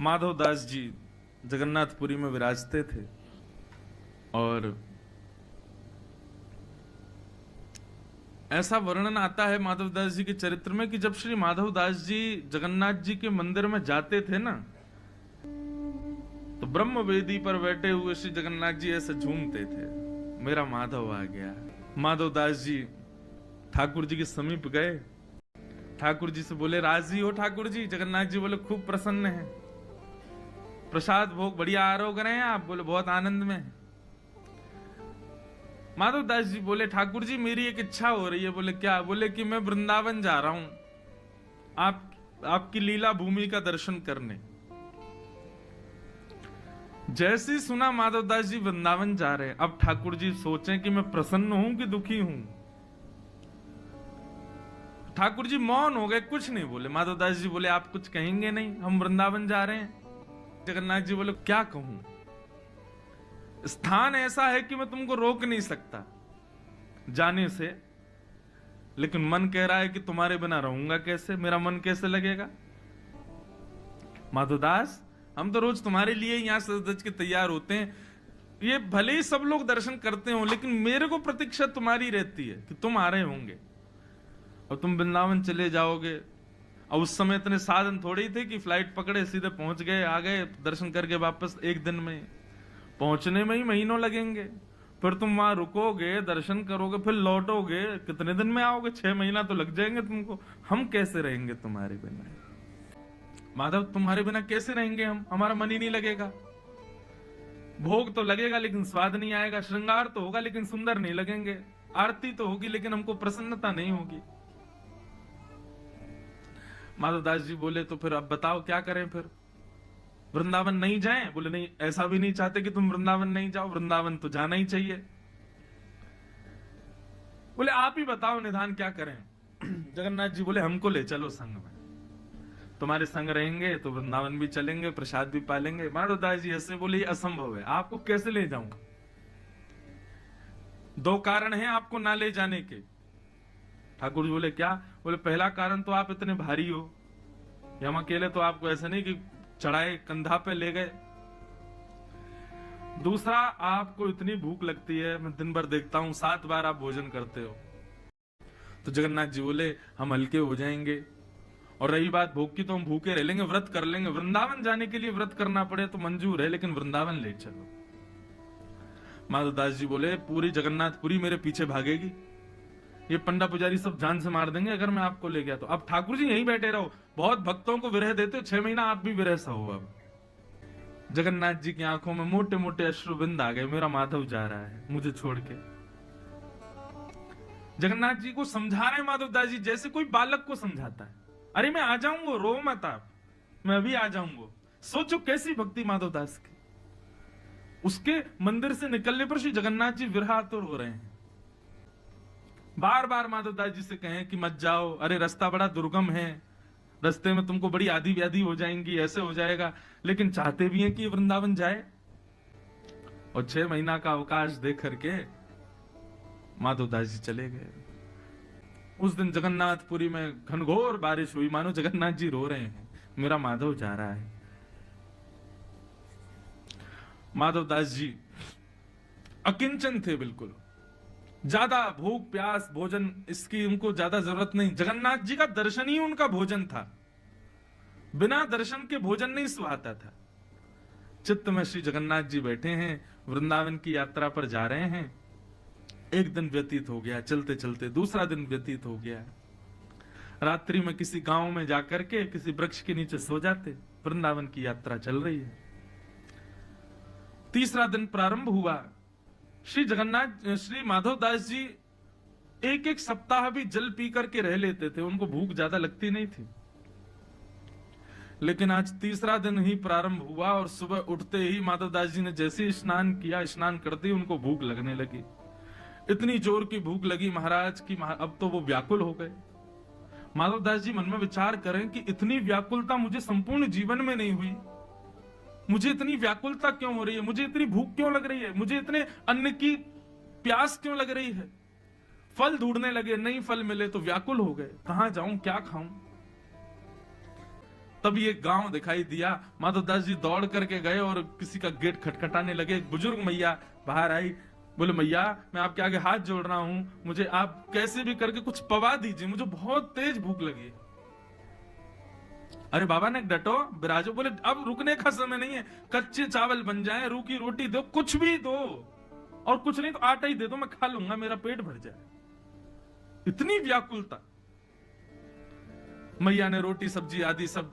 माधवदास जी जगन्नाथपुरी में विराजते थे और ऐसा वर्णन आता है माधवदास जी के चरित्र में कि जब श्री माधवदास जी जगन्नाथ जी के मंदिर में जाते थे ना, तो ब्रह्म वेदी पर बैठे हुए श्री जगन्नाथ जी ऐसे झूमते थे, मेरा माधव आ गया। माधवदास जी ठाकुर जी के समीप गए, ठाकुर जी से बोले, राजी हो ठाकुर जी? जगन्नाथ जी बोले, खूब प्रसन्न है। प्रसाद भोग बढ़िया आरोग रहे हैं आप? बोले, बहुत आनंद में। माधवदास जी बोले, ठाकुर जी मेरी एक इच्छा हो रही है। बोले, क्या? बोले कि मैं वृंदावन जा रहा हूं आपकी लीला भूमि का दर्शन करने। जैसे ही सुना माधवदास जी वृंदावन जा रहे हैं, अब ठाकुर जी सोचें कि मैं प्रसन्न हूं कि दुखी हूं। ठाकुर जी मौन हो गए, कुछ नहीं बोले। माधवदास जी बोले, आप कुछ कहेंगे नहीं? हम वृंदावन जा रहे हैं। जगन्नाथ जी बोले, क्या कहूं? स्थान ऐसा है कि मैं तुमको रोक नहीं सकता जाने से, लेकिन मन कह रहा है कि तुम्हारे बिना रहूंगा कैसे, मेरा मन कैसे लगेगा। माधवदास, हम तो रोज तुम्हारे लिए यहां सज धज के तैयार होते हैं, ये भले ही सब लोग दर्शन करते हो, लेकिन मेरे को प्रतीक्षा तुम्हारी रहती है कि तुम आ रहे होंगे और तुम वृंदावन चले जाओगे। और उस समय इतने साधन थोड़े ही थे कि फ्लाइट पकड़े सीधे पहुंच गए, आ गए, दर्शन करके वापस एक दिन में। पहुंचने में ही महीनों लगेंगे, फिर तुम वहां रुकोगे, दर्शन करोगे, फिर लौटोगे, कितने दिन में आओगे? 6 महीना तो लग जाएंगे तुमको। हम कैसे रहेंगे तुम्हारे बिना? माधव, तुम्हारे बिना कैसे रहेंगे हम? हमारा मन ही नहीं लगेगा। भोग तो लगेगा लेकिन स्वाद नहीं आएगा, श्रृंगार तो होगा लेकिन सुंदर नहीं लगेंगे, आरती तो होगी लेकिन हमको प्रसन्नता नहीं होगी। माधवदास जी बोले, तो फिर अब बताओ क्या करें? फिर वृंदावन नहीं जाएं? बोले, नहीं, ऐसा भी नहीं चाहते कि तुम वृंदावन नहीं जाओ, वृंदावन तो जाना ही चाहिए। बोले, आप ही बताओ निधान क्या करें? जगन्नाथ जी बोले, हमको ले चलो संग में, तुम्हारे संग रहेंगे तो वृंदावन भी चलेंगे, प्रसाद भी पालेंगे। माधवदास जी ऐसे बोले, ये असंभव है, आपको कैसे ले जाऊं? 2 कारण हैं आपको ना ले जाने के। ठाकुर जी बोले, क्या? बोले, पहला कारण तो आप इतने भारी हो, हम अकेले तो आपको ऐसे नहीं कि चढ़ाए कंधा पे ले गए। दूसरा, आपको इतनी भूख लगती है, मैं दिन भर देखता हूं 7 बार आप भोजन करते हो। तो जगन्नाथ जी बोले, हम हल्के हो जाएंगे, और रही बात भूख की तो हम भूखे रह लेंगे, व्रत कर लेंगे। वृंदावन जाने के लिए व्रत करना पड़े तो मंजूर है, लेकिन वृंदावन ले चलो। माधवदास जी बोले, पूरी जगन्नाथपुरी मेरे पीछे भागेगी, ये पंडा पुजारी सब जान से मार देंगे अगर मैं आपको ले गया तो। अब ठाकुर जी यहीं बैठे रहो, बहुत भक्तों को विरह देते हो, 6 महीना आप भी विरह सा हो। अब जगन्नाथ जी की आंखों में मोटे मोटे अश्रुबिंद आ गए, मेरा माधव जा रहा है मुझे छोड़ के। जगन्नाथ जी को समझा रहे माधवदास जी जैसे कोई बालक को समझाता है, अरे मैं आ जाऊंगा, रो मत आप, मैं अभी आ जाऊंगा। सोचो कैसी भक्ति माधवदास की। उसके मंदिर से निकलने पर श्री जगन्नाथ जी विरहातुर हो रहे हैं। बार बार माधवदास जी से कहें कि मत जाओ, अरे रास्ता बड़ा दुर्गम है, रास्ते में तुमको बड़ी आदि व्याधि हो जाएंगी, ऐसे हो जाएगा, लेकिन चाहते भी हैं कि वृंदावन जाए। और 6 महीना का अवकाश दे करके माधवदास जी चले गए। उस दिन जगन्नाथपुरी में घनघोर बारिश हुई, मानो जगन्नाथ जी रो रहे हैं, मेरा माधव जा रहा है। माधवदास जी अकिंचन थे बिल्कुल, ज्यादा भूख प्यास भोजन इसकी उनको ज्यादा जरूरत नहीं। जगन्नाथ जी का दर्शन ही उनका भोजन था, बिना दर्शन के भोजन नहीं सुहाता था। चित्त में श्री जगन्नाथ जी बैठे हैं, वृंदावन की यात्रा पर जा रहे हैं। एक दिन व्यतीत हो गया, चलते चलते दूसरा दिन व्यतीत हो गया। रात्रि में किसी गांव में जाकर के किसी वृक्ष के नीचे सो जाते, वृंदावन की यात्रा चल रही है। तीसरा दिन प्रारंभ हुआ। श्री जगन्नाथ श्री माधवदास जी 1-1 सप्ताह भी जल पी करके रह लेते थे, उनको भूख ज्यादा लगती नहीं थी। लेकिन आज तीसरा दिन ही प्रारंभ हुआ और सुबह उठते ही माधवदास जी ने जैसे स्नान किया, स्नान करते ही उनको भूख लगने लगी। इतनी जोर की भूख लगी महाराज की अब तो वो व्याकुल हो गए। माधवदास जी मन में विचार करें कि इतनी व्याकुलता मुझे संपूर्ण जीवन में नहीं हुई, मुझे इतनी व्याकुलता क्यों हो रही है, मुझे इतनी भूख क्यों लग रही है, मुझे इतने अन्न की प्यास क्यों लग रही है। फल ढूंढने लगे, नहीं फल मिले तो व्याकुल हो गए, कहां जाऊं, क्या खाऊं। तब ये गांव दिखाई दिया। माधवदास जी दौड़ करके गए और किसी का गेट खटखटाने लगे। एक बुजुर्ग मैया बाहर आई, बोले मैया मैं आपके आगे हाथ जोड़ रहा हूं, मुझे आप कैसे भी करके कुछ पवा दीजिए, मुझे बहुत तेज भूख लगी है। अरे बाबा ने डटो बिराजो, बोले अब रुकने का समय नहीं है, कच्चे चावल बन जाए, रूखी रोटी दो, कुछ भी दो, और कुछ नहीं तो आटा ही दे दो, मैं खा लूंगा, मेरा पेट भर जाए। इतनी व्याकुलता। मैया ने रोटी सब्जी आदि सब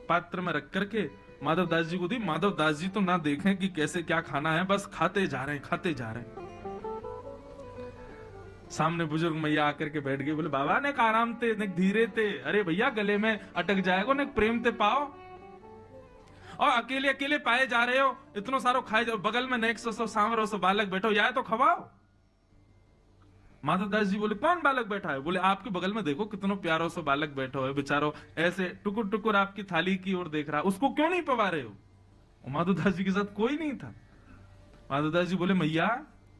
पात्र में रख करके माधवदास जी को दी। माधवदास जी तो ना देखें कि कैसे क्या खाना है, बस खाते जा रहे हैं, खाते जा रहे हैं। सामने बुजुर्ग मैया आकर के बैठ गई, बोले बाबा ने आराम थे, ने धीरे थे, अरे भैया गले में अटक जाएगा, ने प्रेम ते पाओ, और अकेले अकेले पाए जा रहे हो, इतना सारो खाए जाओ, बगल में नेक सो सांवरो सो बालक बैठो, या तो खवाओ। माधवदास जी बोले कौन बालक बैठा है? बोले आपके बगल में देखो कितना प्यारो सा बालक बैठा है, बेचारो ऐसे टुकुर टुकुर आपकी थाली की ओर देख रहा, उसको क्यों नहीं पवा रहे हो? माधवदास जी के साथ कोई नहीं था। माधवदास जी बोले मैया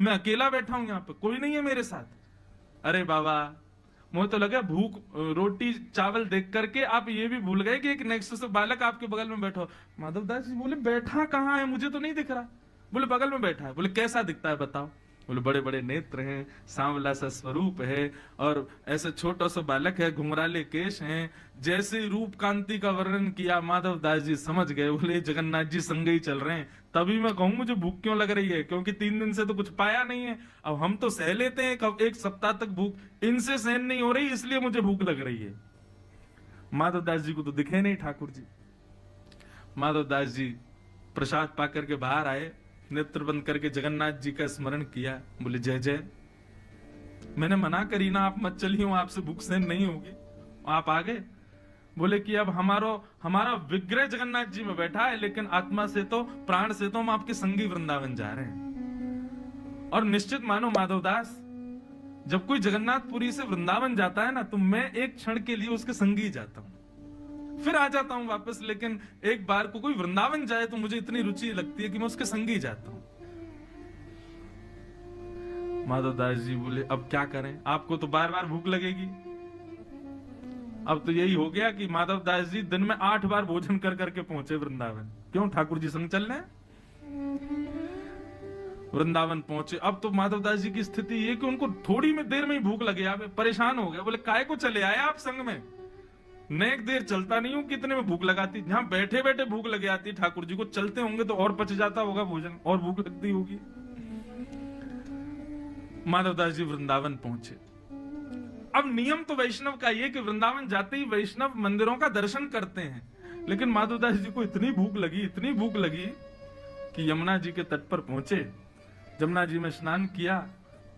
मैं अकेला बैठा हूं यहाँ पे, कोई नहीं है मेरे साथ। अरे बाबा मुझे तो लगा भूख रोटी चावल देख करके आप ये भी भूल गए कि एक नेक्स्ट से बालक आपके बगल में बैठो। माधवदास जी बोले बैठा कहाँ है, मुझे तो नहीं दिख रहा। बोले बगल में बैठा है। बोले कैसा दिखता है बताओ? बोले बड़े बड़े नेत्र हैं, सांवला सा स्वरूप है, और ऐसे छोटा सा बालक है, घुंघराले केश हैं। जैसे रूप कांति का वर्णन किया माधवदास जी समझ गए। बोले जगन्नाथ जी संग ही चल रहे हैं। तभी मैं कहूं मुझे भूख क्यों लग रही है, क्योंकि 3 दिन से तो कुछ पाया नहीं है, अब हम तो सह लेते हैं कब 1 सप्ताह तक भूख, इनसे सहन नहीं हो रही, इसलिए मुझे भूख लग रही है। माधवदास जी को तो दिखे नहीं ठाकुर जी। माधवदास जी प्रसाद पा करके बाहर आए, नेत्र बंद करके जगन्नाथ जी का स्मरण किया। बोले जय जय, मैंने मना करी ना, आप मत चलिए, आपसे भूख सहन नहीं होगी, आप आ गए। बोले कि अब हमारा विग्रह जगन्नाथ जी में बैठा है, लेकिन आत्मा से तो प्राण से तो हम आपके संगी वृंदावन जा रहे हैं। और निश्चित मानो माधवदास, जब कोई जगन्नाथपुरी से वृंदावन जाता है ना, तो मैं एक क्षण के लिए उसके संगी जाता हूं, फिर आ जाता हूं वापस। लेकिन एक बार को कोई वृंदावन जाए तो मुझे इतनी रुचि लगती है कि मैं उसके संग ही जाता हूं। माधवदास जी बोले अब क्या करें, आपको तो बार बार भूख लगेगी। अब तो यही हो गया कि माधवदास जी दिन में 8 बार भोजन कर करके पहुंचे वृंदावन। क्यों? ठाकुर जी संग चलने। वृंदावन पहुंचे। अब तो माधवदास जी की स्थिति ये कि उनको थोड़ी में देर में ही भूख लगे, परेशान हो गए। बोले काय को चले आए आप संग में, नेक देर चलता नहीं हूं, कितने में भूख लगाती, जहां बैठे बैठे भूख लगे आती ठाकुर जी को, चलते होंगे तो और पच जाता होगा भोजन, और भूख लगती होगी। माधवदास जी वृंदावन पहुंचे। अब नियम तो वैष्णव का ये कि वृंदावन जाते ही वैष्णव मंदिरों का दर्शन करते हैं, लेकिन माधवदास जी को इतनी भूख लगी कि यमुना जी के तट पर पहुंचे। यमुना जी में स्नान किया,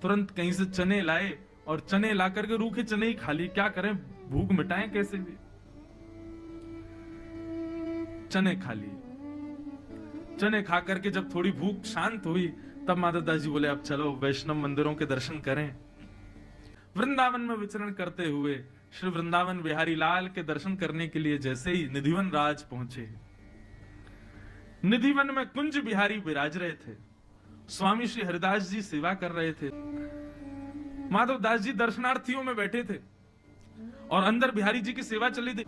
तुरंत कहीं से चने लाए, और चने ला करके रूखे चने ही खा लिए। क्या करें, भूख मिटाएं कैसे भी, चने खा लिए। चने खा करके जब थोड़ी भूख शांत हुई, तब माधवदास जी बोले अब चलो वैष्णव मंदिरों के दर्शन करें। वृंदावन में विचरण करते हुए श्री वृंदावन बिहारी लाल के दर्शन करने के लिए जैसे ही निधिवन राज पहुंचे, निधिवन में कुंज बिहारी विराज रहे थे। स्वामी श्री हरिदास जी सेवा कर रहे थे। माधवदास जी दर्शनार्थियों में बैठे थे और अंदर बिहारी जी की सेवा चली थी।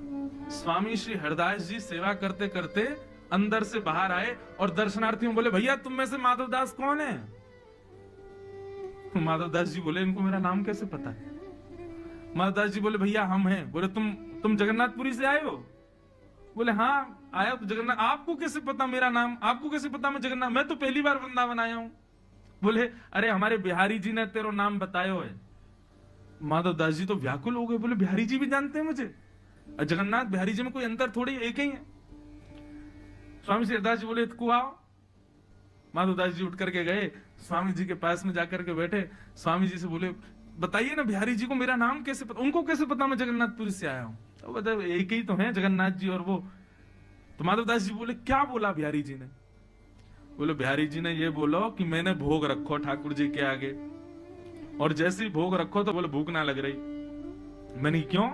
स्वामी श्री हरिदास जी सेवा करते करते अंदर से बाहर आए और दर्शनार्थियों बोले भैया तुम में से माधवदास कौन है? माधवदास जी बोले इनको मेरा नाम कैसे पता है? माधवदास जी बोले भैया हम हैं। बोले तुम जगन्नाथपुरी से आए हो? बोले हाँ आया तो जगन्नाथ। आपको कैसे पता मेरा नाम? आपको कैसे पता मैं जगन्नाथ? मैं तो पहली बार वृंदावन आया हूं। बोले अरे हमारे बिहारी जी ने तेरा नाम बतायो है। माधवदास जी तो व्याकुल हो गए। बोले बिहारी जी भी जानते हैं मुझे? जगन्नाथ बिहारी जी में कोई अंतर थोड़ी, एक ही है। स्वामी श्री हरिदास जी बोले इतको आओ। माधवदास जी उठ करके गए, स्वामी जी के पास में जाकर के बैठे। स्वामी जी से बोले बताइए ना बिहारी जी को मेरा नाम कैसे पता, उनको कैसे पता मैं जगन्नाथपुरी से आया हूं? तो बता एक ही तो है जगन्नाथ जी और वो। तो माधवदास जी बोले क्या बोला बिहारी जी ने? बोले बिहारी जी ने ये बोलो कि मैंने भोग रखो ठाकुर जी के आगे, और जैसे ही भोग रखो तो बोले भूख ना लग रही। मैंने क्यों?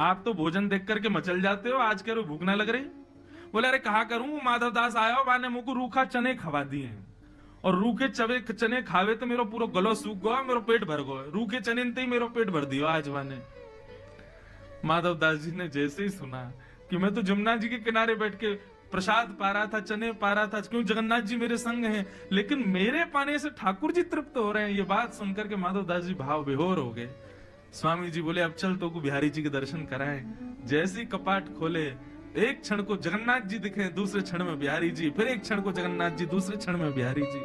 आप तो भोजन देख करके मचल जाते हो, आज कह रहे भूख ना लग रही। बोले अरे कहा करूं, माधवदास आया हो, मैंने मुझको रूखा चने खवा दिए हैं, और रूखे चने खावे तो मेरा पूरा गलो सूख गया, मेरा पेट भर गया। रूखे चने ही मेरा पेट भर दियो आज वाने। माधवदास जी ने जैसे ही सुना कि मैं तो जमुना जी के किनारे बैठ के प्रसाद पा रहा था, चने पा रहा था, क्यों जगन्नाथ जी मेरे संग हैं, लेकिन मेरे पाने से ठाकुर जी तृप्त हो रहे हैं। ये बात सुनकर के माधवदास जी भाव विभोर हो गए। स्वामी जी बोले अब चल तो को बिहारी जी के दर्शन कराएं। जैसे ही कपाट खोले, एक क्षण को जगन्नाथ जी दिखे, दूसरे क्षण में बिहारी जी, फिर एक क्षण को जगन्नाथ जी, दूसरे क्षण में बिहारी जी।